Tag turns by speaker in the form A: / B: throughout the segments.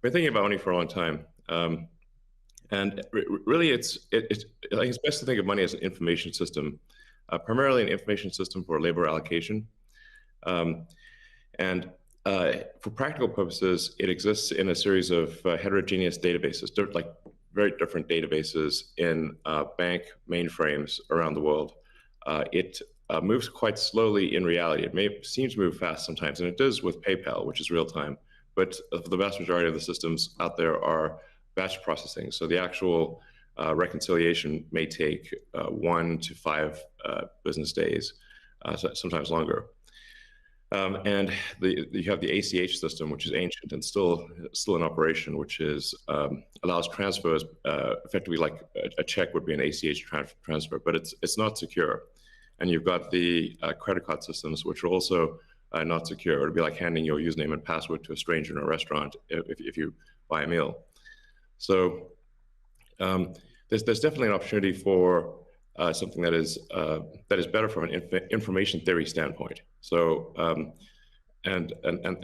A: been thinking about money for a long time. And really, I think it's best to think of money as an information system, primarily an information system for labor allocation. Um, and for practical purposes, it exists in a series of heterogeneous databases, like very different databases in bank mainframes around the world. It moves quite slowly in reality. It may seem to move fast sometimes, and it does with PayPal, which is real time. But the vast majority of the systems out there are batch processing. So the actual reconciliation may take 1 to 5 business days, sometimes longer. And you have the ACH system, which is ancient and still in operation, which is allows transfers effectively like a check would be an ACH transfer, but it's not secure. And you've got the credit card systems, which are also not secure. It'd be like handing your username and password to a stranger in a restaurant if you buy a meal. So there's definitely an opportunity for something that is better from an information theory standpoint. So and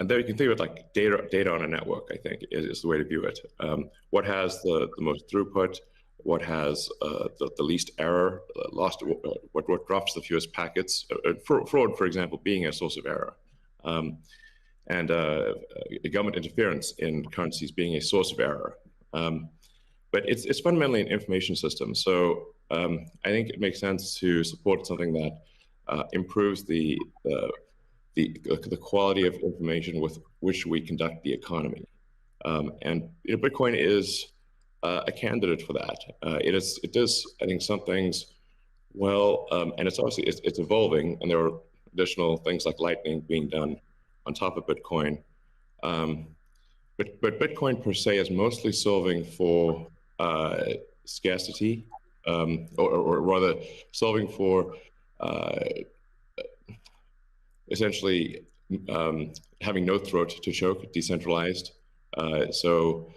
A: there you can think of it like data on a network. I think is the way to view it. What has the most throughput? What has the least error? What drops the fewest packets? Fraud, for example, being a source of error. And government interference in currencies being a source of error. But it's fundamentally an information system. So I think it makes sense to support something that improves the quality of information with which we conduct the economy. And Bitcoin is a candidate for that. It does, I think, some things well, and it's obviously it's evolving, and there are additional things like Lightning being done on top of Bitcoin. But Bitcoin per se is mostly solving for scarcity, or rather solving for essentially having no throat to choke, decentralized. So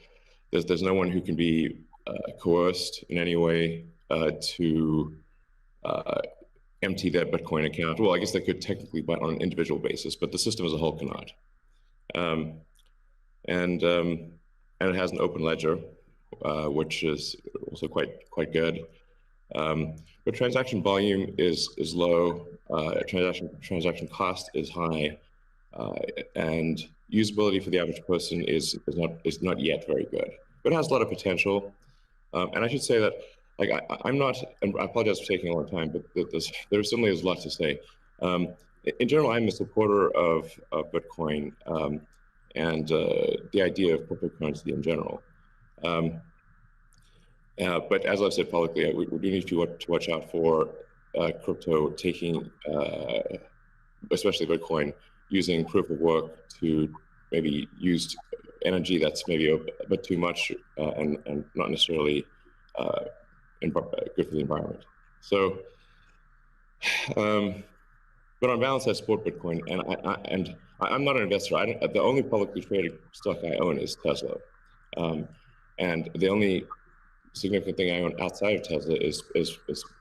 A: there's no one who can be coerced in any way to empty their Bitcoin account. Well, I guess they could technically, but on an individual basis, but the system as a whole cannot. And it has an open ledger, which is also quite good. But transaction volume is low. Transaction cost is high, and usability for the average person is not yet very good. But it has a lot of potential. And I should say that, like, I'm not, and I apologize for taking a long time, but there certainly is a lot to say. In general, I'm a supporter of Bitcoin and the idea of cryptocurrency in general. But as I've said publicly, we do need to watch out for crypto taking, especially Bitcoin, using proof of work to maybe use energy that's maybe a bit too much and not necessarily good for the environment. So, but on balance, I support Bitcoin, and I'm not an investor. The only publicly traded stock I own is Tesla, and the only significant thing I own outside of Tesla is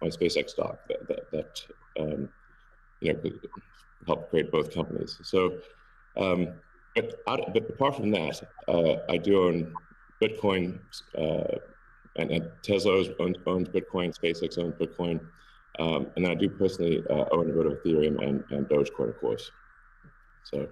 A: my SpaceX stock that could help create both companies. So, but apart from that, I do own Bitcoin, and Tesla owns Bitcoin, SpaceX owns Bitcoin, and then I do personally own a bit of Ethereum and Dogecoin, of course. So.